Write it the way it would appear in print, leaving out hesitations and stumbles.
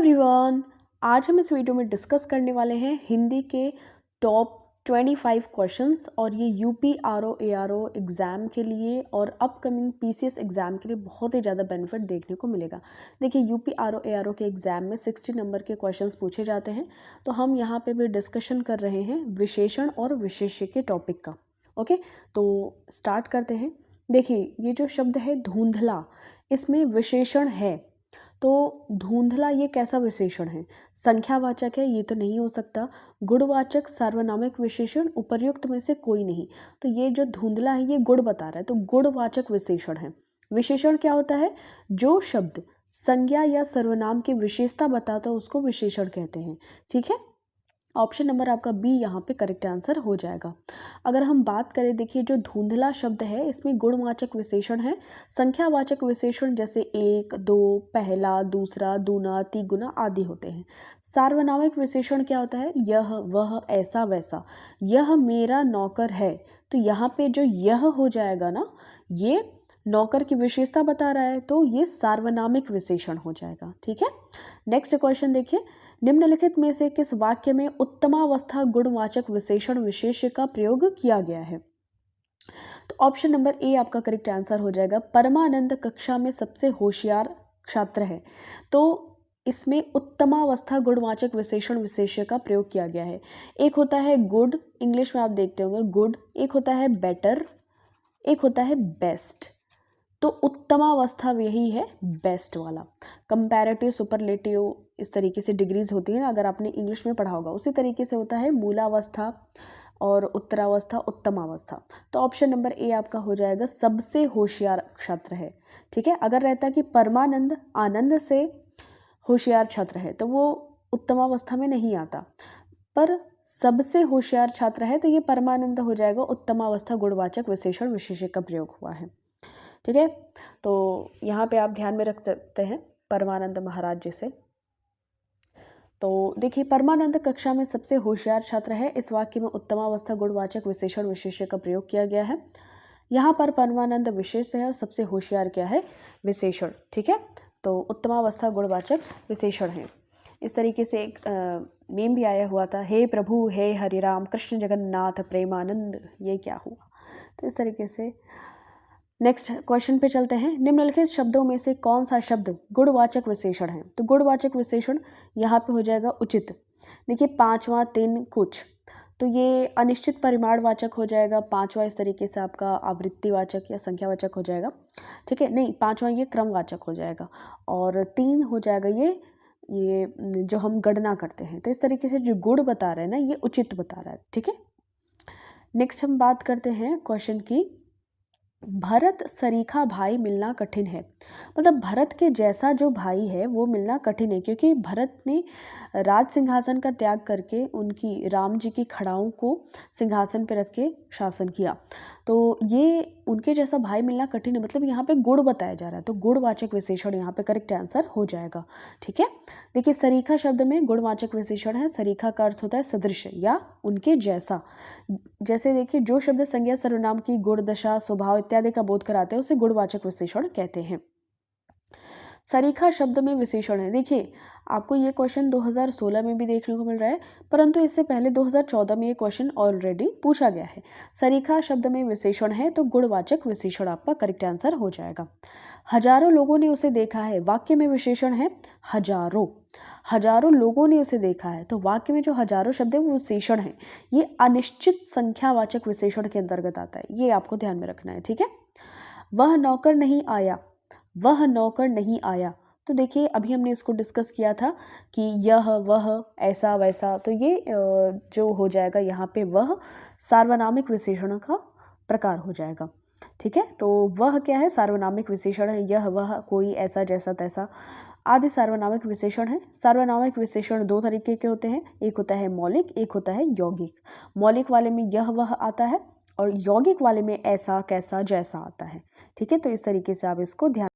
Everyone, आज हम इस वीडियो में डिस्कस करने वाले हैं हिंदी के टॉप 25 क्वेश्चंस और ये यूपी आरओ एआरओ एग्ज़ाम के लिए और अपकमिंग पीसीएस एग्ज़ाम के लिए बहुत ही ज़्यादा बेनिफिट देखने को मिलेगा। देखिए, यूपी आरओ एआरओ के एग्ज़ाम में 60 नंबर के क्वेश्चंस पूछे जाते हैं, तो हम यहाँ पे भी डिस्कशन कर रहे हैं विशेषण और विशेष्य के टॉपिक का। ओके, तो स्टार्ट करते हैं। देखिए, ये जो शब्द है धुंधला, इसमें विशेषण है, तो धुंधला ये कैसा विशेषण है? संख्यावाचक है, ये तो नहीं हो सकता। गुणवाचक सार्वनामिक विशेषण, उपर्युक्त में से कोई नहीं। तो ये जो धुंधला है ये गुण बता रहा है, तो गुणवाचक विशेषण है। विशेषण क्या होता है? जो शब्द संज्ञा या सर्वनाम की विशेषता बताता है उसको विशेषण कहते हैं। ठीक है, ऑप्शन नंबर आपका बी यहाँ पे करेक्ट आंसर हो जाएगा। अगर हम बात करें, देखिए जो धुंधला शब्द है इसमें गुणवाचक विशेषण है, संख्यावाचक विशेषण जैसे एक, दो, पहला, दूसरा, दूना, तिगुना आदि होते हैं। सार्वनामिक विशेषण क्या होता है? यह, वह, ऐसा, वैसा। यह मेरा नौकर है, तो यहाँ पे जो यह हो जाएगा ना, ये नौकर की विशेषता बता रहा है, तो ये सार्वनामिक विशेषण हो जाएगा। ठीक है, नेक्स्ट क्वेश्चन देखिए, निम्नलिखित में से किस वाक्य में उत्तमावस्था गुणवाचक विशेषण विशेष्य का प्रयोग किया गया है? तो ऑप्शन नंबर ए आपका करेक्ट आंसर हो जाएगा। परमानंद कक्षा में सबसे होशियार छात्र है, तो इसमें उत्तमावस्था गुणवाचक विशेषण विशेष्य का प्रयोग किया गया है। एक होता है गुड, इंग्लिश में आप देखते होंगे गुड, एक होता है बेटर, एक होता है बेस्ट। तो उत्तमावस्था यही है बेस्ट वाला। कंपैरेटिव, सुपरलेटिव, इस तरीके से डिग्रीज होती है ना, अगर आपने इंग्लिश में पढ़ा होगा। उसी तरीके से होता है मूलावस्था और उत्तरावस्था, उत्तमावस्था। तो ऑप्शन नंबर ए आपका हो जाएगा, सबसे होशियार छात्र है। ठीक है, अगर रहता कि परमानंद आनंद से होशियार छात्र है तो वो उत्तमावस्था में नहीं आता, पर सबसे होशियार छात्र है तो ये परमानंद हो जाएगा। उत्तमावस्था गुणवाचक विशेषण विशेष्य का प्रयोग हुआ है। ठीक है, तो यहाँ पे आप ध्यान में रख सकते हैं परमानंद महाराज जी से। तो देखिए, परमानंद कक्षा में सबसे होशियार छात्र है, इस वाक्य में उत्तमावस्था गुणवाचक विशेषण विशेष्य का प्रयोग किया गया है। यहाँ पर परमानंद विशेष है और सबसे होशियार क्या है? विशेषण। ठीक है, तो उत्तमावस्था गुणवाचक विशेषण है। इस तरीके से एक मीम भी आया हुआ था, हे प्रभु हे हरिराम कृष्ण जगन्नाथ प्रेमानंद, ये क्या हुआ? तो इस तरीके से नेक्स्ट क्वेश्चन पे चलते हैं। निम्नलिखित शब्दों में से कौन सा शब्द गुणवाचक विशेषण है? तो गुणवाचक विशेषण यहाँ पे हो जाएगा उचित। देखिए, पांचवा, तीन, कुछ, तो ये अनिश्चित परिमाणवाचक हो जाएगा। पांचवा इस तरीके से आपका आवृत्तिवाचक या संख्यावाचक हो जाएगा। ठीक है, नहीं, पांचवा ये क्रमवाचक हो जाएगा, और तीन हो जाएगा ये जो हम गणना करते हैं। तो इस तरीके से जो गुण बता रहे हैं ना, ये उचित बता रहा है। ठीक है, नेक्स्ट हम बात करते हैं क्वेश्चन की, भरत सरीखा भाई मिलना कठिन है। मतलब भरत के जैसा जो भाई है वो मिलना कठिन है, क्योंकि भरत ने राज सिंहासन का त्याग करके उनकी राम जी की खड़ाओं को सिंहासन पर रख के शासन किया, तो ये उनके जैसा भाई मिलना कठिन है। मतलब यहाँ पे गुण बताया जा रहा है, तो गुणवाचक विशेषण यहाँ पे करेक्ट आंसर हो जाएगा। ठीक है, देखिए, सरीखा शब्द में गुणवाचक विशेषण है। सरीखा का अर्थ होता है सदृश या उनके जैसा। जैसे देखिए, जो शब्द संज्ञा सर्वनाम की गुण, दशा, स्वभाव इत्यादि का बोध कराते हैं उसे गुणवाचक विशेषण कहते हैं। सरीखा शब्द में विशेषण है। देखिए, आपको ये क्वेश्चन 2016 में भी देखने को मिल रहा है, परंतु इससे पहले 2014 में ये क्वेश्चन ऑलरेडी पूछा गया है। सरीखा शब्द में विशेषण है, तो गुणवाचक विशेषण आपका करेक्ट आंसर हो जाएगा। हजारों लोगों ने उसे देखा है, वाक्य में विशेषण है हजारों। हजारों लोगों ने उसे देखा है, तो वाक्य में जो हजारों शब्द है वो विशेषण है। ये अनिश्चित संख्यावाचक विशेषण के अंतर्गत आता है, ये आपको ध्यान में रखना है। ठीक है, वह नौकर नहीं आया, वह नौकर नहीं आया, तो देखिए अभी हमने इसको डिस्कस किया था कि यह, वह, ऐसा, वैसा, तो ये जो हो जाएगा यहाँ पे वह सार्वनामिक विशेषण का प्रकार हो जाएगा। ठीक है, तो वह क्या है? सार्वनामिक विशेषण है। यह, वह, कोई, ऐसा, जैसा, तैसा आदि सार्वनामिक विशेषण है। सार्वनामिक विशेषण दो तरीके के होते हैं, एक होता है मौलिक, एक होता है यौगिक। मौलिक वाले में यह, वह आता है और यौगिक वाले में ऐसा, कैसा, जैसा आता है। ठीक है, तो इस तरीके से आप इसको ध्यान